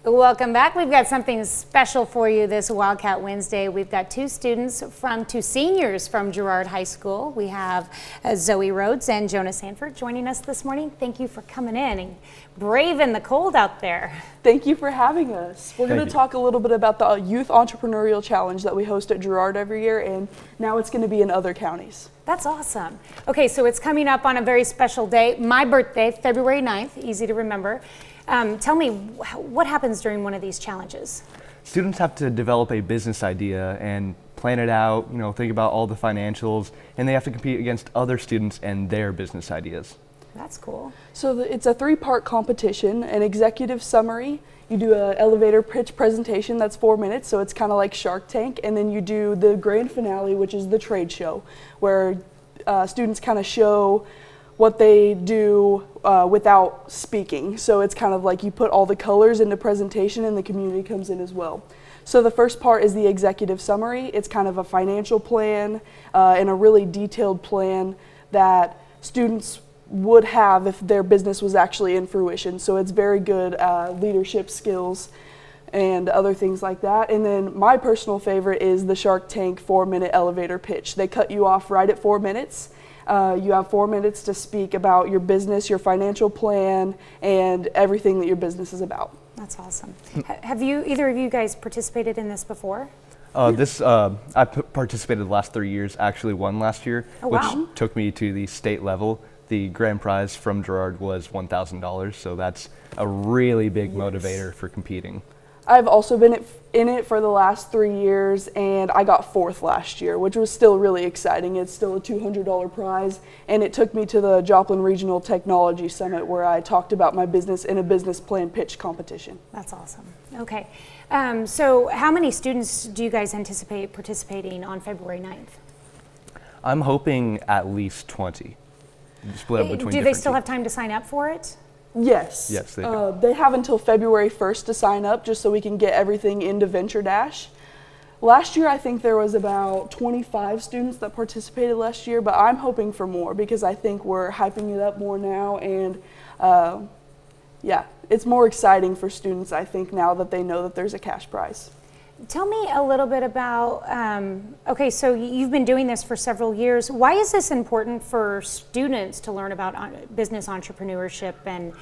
Welcome back. We've got something special for you this Wildcat Wednesday. We've got two seniors from Girard High School. We have Zoe Rhodes and Jonah Sanford joining us this morning. Thank you for coming in and braving the cold out there. Thank you for having us. We're going to talk a little bit about the Youth Entrepreneurial Challenge that we host at Girard every year, and now it's going to be in other counties. That's awesome. Okay, so it's coming up on a very special day, my birthday, February 9th, easy to remember. Tell me, what happens during one of these challenges? Students have to develop a business idea and plan it out, think about all the financials, and they have to compete against other students and their business ideas. That's cool. So it's a 3-part competition, an executive summary, you do an elevator pitch presentation that's 4 minutes, so it's kind of like Shark Tank, and then you do the grand finale, which is the trade show, where students kind of show what they do without speaking. So it's kind of like you put all the colors into presentation and the community comes in as well. So the first part is the executive summary. It's kind of a financial plan and a really detailed plan that students would have if their business was actually in fruition. So it's very good leadership skills and other things like that. And then my personal favorite is the Shark Tank 4-minute elevator pitch. They cut you off right at 4 minutes. You have 4 minutes to speak about your business, your financial plan, and everything that your business is about. That's awesome. Have either of you guys participated in this before? I participated the last 3 years, actually won last year, which took me to the state level. The grand prize from Girard was $1,000, so that's a really big motivator for competing. I've also been in it for the last 3 years, and I got 4th last year, which was still really exciting. It's still a $200 prize, and it took me to the Joplin Regional Technology Summit where I talked about my business in a business plan pitch competition. That's awesome. Okay, so how many students do you guys anticipate participating on February 9th? I'm hoping at least 20. Split up between Do they still have time to sign up for it? Yes. Yes, they do. They have until February 1st to sign up just so we can get everything into Venture Dash. Last year, I think there was about 25 students that participated last year, but I'm hoping for more because I think we're hyping it up more now, and it's more exciting for students, I think, now that they know that there's a cash prize. Tell me a little bit about, okay, so you've been doing this for several years. Why is this important for students to learn about business entrepreneurship and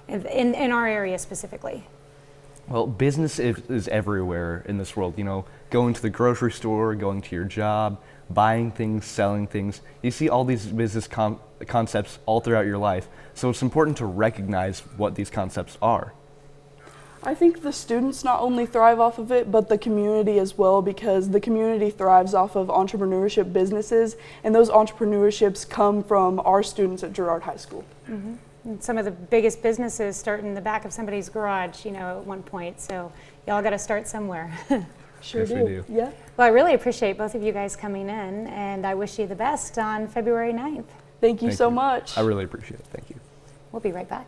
in our area specifically? Well, business is everywhere in this world. Going to the grocery store, going to your job, buying things, selling things. You see all these business concepts all throughout your life. So it's important to recognize what these concepts are. I think the students not only thrive off of it, but the community as well, because the community thrives off of entrepreneurship businesses, and those entrepreneurships come from our students at Girard High School. Mm-hmm. And some of the biggest businesses start in the back of somebody's garage, at one point, so y'all got to start somewhere. Sure yes, do. We do. Yeah. Well, I really appreciate both of you guys coming in, and I wish you the best on February 9th. Thank you so much. I really appreciate it. Thank you. We'll be right back.